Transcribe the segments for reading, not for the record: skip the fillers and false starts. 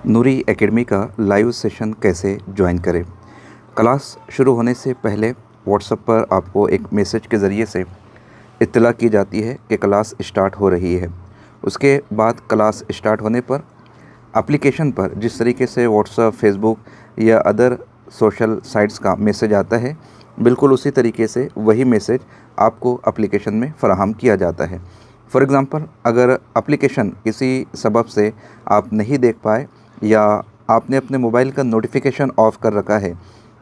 नूरी academy का live session कैसे join करें। क्लास शुरू होने से पहले व्हाट्सएप पर आपको एक मैसेज के ज़रिए से इत्तला की जाती है कि क्लास स्टार्ट हो रही है। उसके बाद क्लास स्टार्ट होने पर एप्लीकेशन पर जिस तरीके से व्हाट्सएप, फेसबुक या अदर सोशल साइट्स का मैसेज आता है, बिल्कुल उसी तरीके से वही मैसेज आपको एप्लीकेशन में फ़राहम किया जाता है। फॉर एग्ज़ाम्पल, अगर एप्लीकेशन किसी सबब से आप नहीं देख पाए या आपने अपने मोबाइल का नोटिफिकेशन ऑफ़ कर रखा है,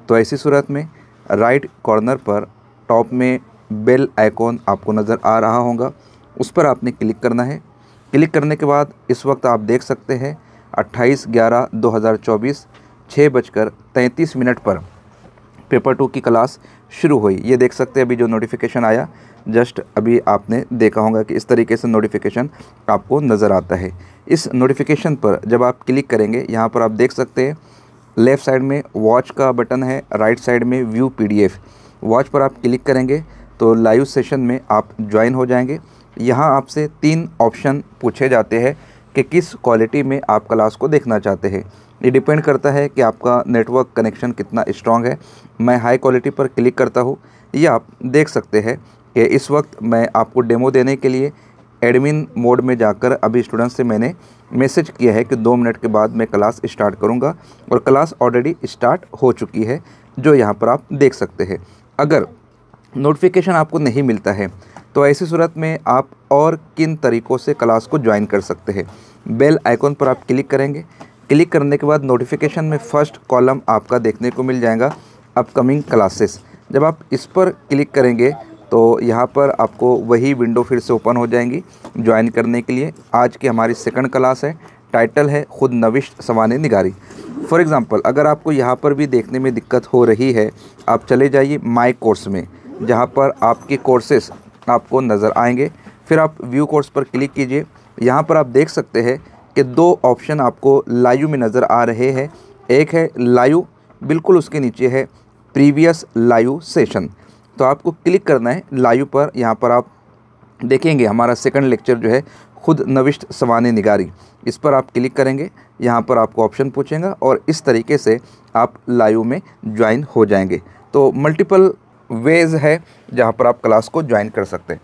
तो ऐसी सूरत में राइट कॉर्नर पर टॉप में बेल आइकॉन आपको नज़र आ रहा होगा, उस पर आपने क्लिक करना है। क्लिक करने के बाद इस वक्त आप देख सकते हैं 28/11/2024 6:33 पर पेपर 2 की क्लास शुरू हुई। ये देख सकते हैं अभी जो नोटिफिकेशन आया, जस्ट अभी आपने देखा होगा कि इस तरीके से नोटिफिकेशन आपको नज़र आता है। इस नोटिफिकेशन पर जब आप क्लिक करेंगे, यहाँ पर आप देख सकते हैं लेफ़्ट साइड में वॉच का बटन है, राइट साइड में व्यू पीडीएफ। वॉच पर आप क्लिक करेंगे तो लाइव सेशन में आप ज्वाइन हो जाएंगे। यहाँ आपसे 3 ऑप्शन पूछे जाते हैं कि किस क्वालिटी में आप क्लास को देखना चाहते हैं। ये डिपेंड करता है कि आपका नेटवर्क कनेक्शन कितना स्ट्रॉन्ग है। मैं हाई क्वालिटी पर क्लिक करता हूँ। ये आप देख सकते हैं कि इस वक्त मैं आपको डेमो देने के लिए एडमिन मोड में जाकर अभी स्टूडेंट्स से मैंने मैसेज किया है कि 2 मिनट के बाद मैं क्लास स्टार्ट करूँगा, और क्लास ऑलरेडी स्टार्ट हो चुकी है, जो यहाँ पर आप देख सकते हैं। अगर नोटिफिकेशन आपको नहीं मिलता है तो ऐसी सूरत में आप और किन तरीक़ों से क्लास को ज्वाइन कर सकते हैं। बेल आइकॉन पर आप क्लिक करेंगे। क्लिक करने के बाद नोटिफिकेशन में फ़र्स्ट कॉलम आपका देखने को मिल जाएगा अपकमिंग क्लासेस। जब आप इस पर क्लिक करेंगे तो यहाँ पर आपको वही विंडो फिर से ओपन हो जाएंगी ज्वाइन करने के लिए। आज की हमारी सेकंड क्लास है, टाइटल है खुद नविश्त सवाने निगारी। फॉर एग्ज़ाम्पल, अगर आपको यहाँ पर भी देखने में दिक्कत हो रही है, आप चले जाइए माई कोर्स में, जहाँ पर आपके कोर्सेस आपको नज़र आएंगे। फिर आप व्यू कोर्स पर क्लिक कीजिए। यहाँ पर आप देख सकते हैं कि 2 ऑप्शन आपको लाइव में नज़र आ रहे हैं। एक है लाइव, बिल्कुल उसके नीचे है प्रीवियस लाइव सेशन। तो आपको क्लिक करना है लाइव पर। यहाँ पर आप देखेंगे हमारा सेकंड लेक्चर जो है खुद नविश्त सवाने निगारी, इस पर आप क्लिक करेंगे। यहाँ पर आपको ऑप्शन पूछेगा और इस तरीके से आप लाइव में ज्वाइन हो जाएंगे। तो मल्टीपल वेज़ है जहाँ पर आप क्लास को ज्वाइन कर सकते हैं।